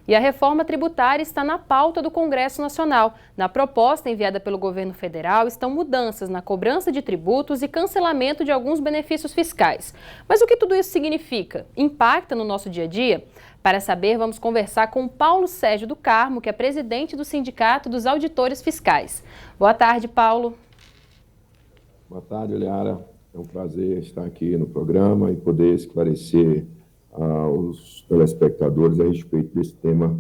E a reforma tributária está na pauta do Congresso Nacional. Na proposta enviada pelo governo federal estão mudanças na cobrança de tributos e cancelamento de alguns benefícios fiscais. Mas o que tudo isso significa? Impacta no nosso dia a dia? Para saber, vamos conversar com Paulo Sérgio do Carmo, que é presidente do Sindicato dos Auditores Fiscais. Boa tarde, Paulo. Boa tarde, Eliara. É um prazer estar aqui no programa e poder esclarecer aos telespectadores a respeito desse tema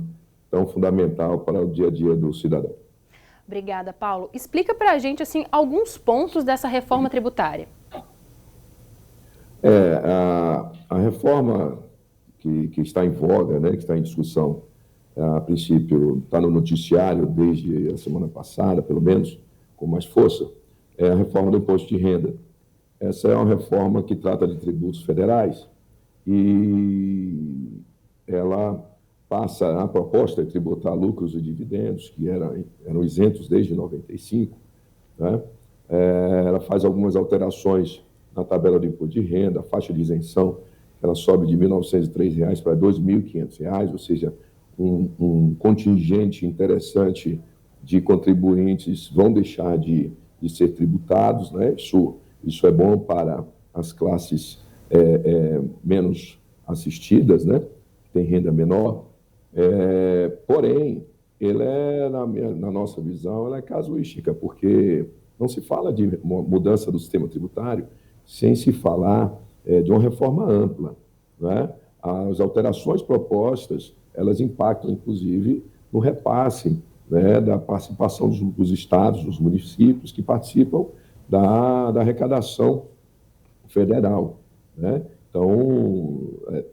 tão fundamental para o dia a dia do cidadão. Obrigada, Paulo. Explica para a gente assim, alguns pontos dessa reforma tributária. A reforma que está em voga, né, que está em discussão, a princípio está no noticiário desde a semana passada, pelo menos, com mais força, é a reforma do imposto de renda. Essa é uma reforma que trata de tributos federais e ela passa, a proposta é tributar lucros e dividendos, que eram isentos desde 95, né? Ela faz algumas alterações na tabela do imposto de renda, a faixa de isenção, ela sobe de R$ 1.903 para R$ 2.500, ou seja, um contingente interessante de contribuintes vão deixar de ser tributados, né? Isso é bom para as classes menos assistidas, né? Tem renda menor. Porém, ele na nossa visão, ela é casuística, porque não se fala de mudança do sistema tributário sem se falar de uma reforma ampla, né? As alterações propostas, elas impactam, inclusive, no repasse, né, da participação dos estados, dos municípios que participam da arrecadação federal, né? Então,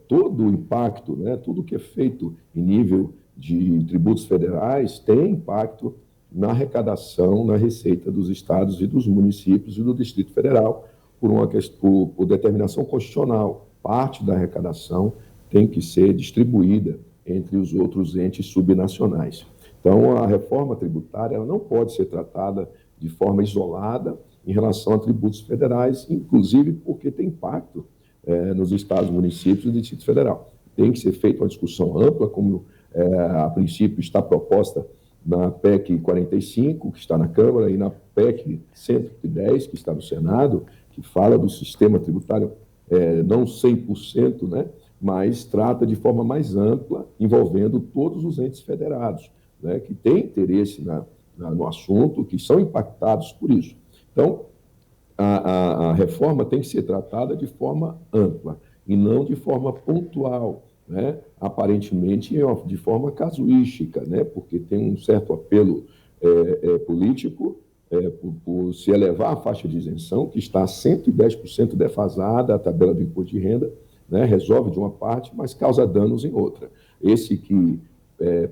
todo o impacto, né, tudo que é feito em nível de tributos federais tem impacto na arrecadação, na receita dos estados e dos municípios e do Distrito Federal por determinação constitucional. Parte da arrecadação tem que ser distribuída entre os outros entes subnacionais. Então, a reforma tributária ela não pode ser tratada de forma isolada em relação a tributos federais, inclusive porque tem impacto nos estados, municípios e Distrito Federal. Tem que ser feita uma discussão ampla, como a princípio está proposta na PEC 45, que está na Câmara, e na PEC 110, que está no Senado, que fala do sistema tributário não 100%, né, mas trata de forma mais ampla, envolvendo todos os entes federados, né, que têm interesse no assunto, que são impactados por isso. Então, a reforma tem que ser tratada de forma ampla e não de forma pontual, né? Aparentemente de forma casuística, né? Porque tem um certo apelo político por se elevar a faixa de isenção, que está 110% defasada, a tabela do imposto de renda, né? Resolve de uma parte, mas causa danos em outra. Esse que,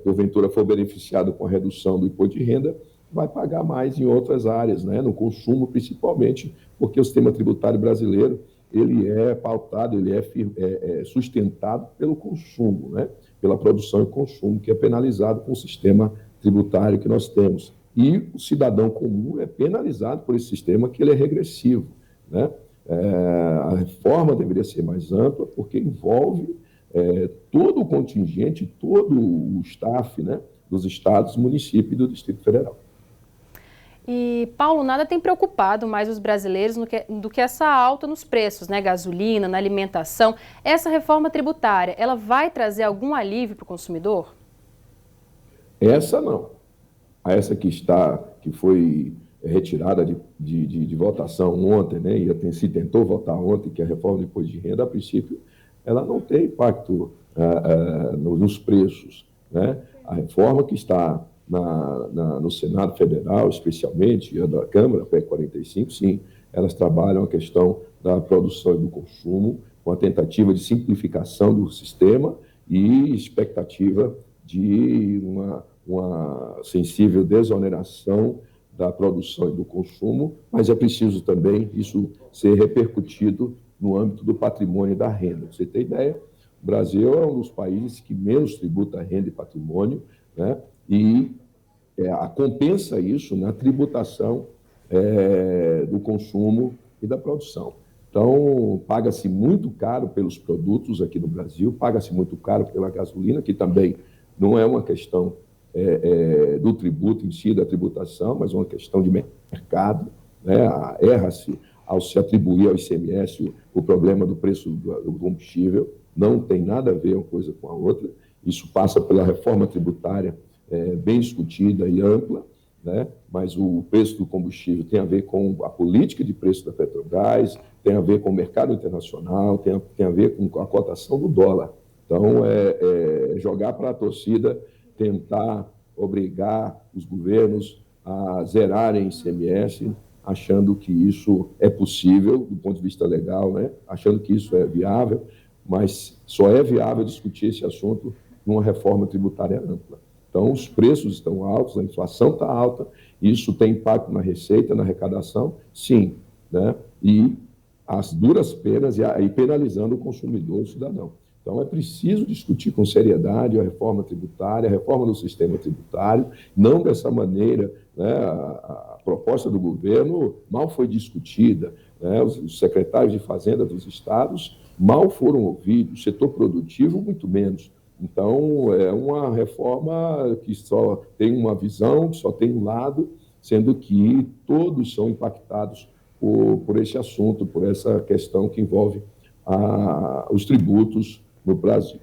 porventura, for beneficiado com a redução do imposto de renda, vai pagar mais em outras áreas, né? No consumo, principalmente, porque o sistema tributário brasileiro ele é pautado, ele é sustentado pelo consumo, né? Pela produção e consumo, que é penalizado com o sistema tributário que nós temos. E o cidadão comum é penalizado por esse sistema, que ele é regressivo, né? A reforma deveria ser mais ampla, porque envolve todo o contingente, todo o staff, né? Dos estados, municípios e do Distrito Federal. E, Paulo, nada tem preocupado mais os brasileiros do que essa alta nos preços, né? Gasolina, na alimentação. Essa reforma tributária, ela vai trazer algum alívio para o consumidor? Essa não. Essa que foi retirada de votação ontem, né? E se tentou votar ontem, que é a reforma do imposto de renda, a princípio, ela não tem impacto nos preços, né? A reforma que está no Senado Federal, especialmente, e a da Câmara, a PEC 45, sim, elas trabalham a questão da produção e do consumo, com a tentativa de simplificação do sistema e expectativa de uma sensível desoneração da produção e do consumo, mas é preciso também isso ser repercutido no âmbito do patrimônio e da renda. Pra você ter ideia, o Brasil é um dos países que menos tributa renda e patrimônio, né? E compensa isso na tributação do consumo e da produção. Então, paga-se muito caro pelos produtos aqui no Brasil, paga-se muito caro pela gasolina, que também não é uma questão do tributo em si, da tributação, mas uma questão de mercado, né? Erra-se ao se atribuir ao ICMS o problema do preço do combustível, não tem nada a ver uma coisa com a outra, isso passa pela reforma tributária bem discutida e ampla, né? Mas o preço do combustível tem a ver com a política de preço da Petrobras, tem a ver com o mercado internacional, tem a ver com a cotação do dólar. Então, jogar para a torcida, tentar obrigar os governos a zerarem ICMS, achando que isso é possível do ponto de vista legal, né? Achando que isso é viável, mas só é viável discutir esse assunto numa reforma tributária ampla. Então, os preços estão altos, a inflação está alta, isso tem impacto na receita, na arrecadação? Sim, né? E as duras penas e penalizando o consumidor, o cidadão. Então, é preciso discutir com seriedade a reforma tributária, a reforma do sistema tributário, não dessa maneira, né? A proposta do governo mal foi discutida, né? Os secretários de Fazenda dos estados mal foram ouvidos, o setor produtivo muito menos. Então, é uma reforma que só tem uma visão, que só tem um lado, sendo que todos são impactados por esse assunto, por essa questão que envolve os tributos no Brasil.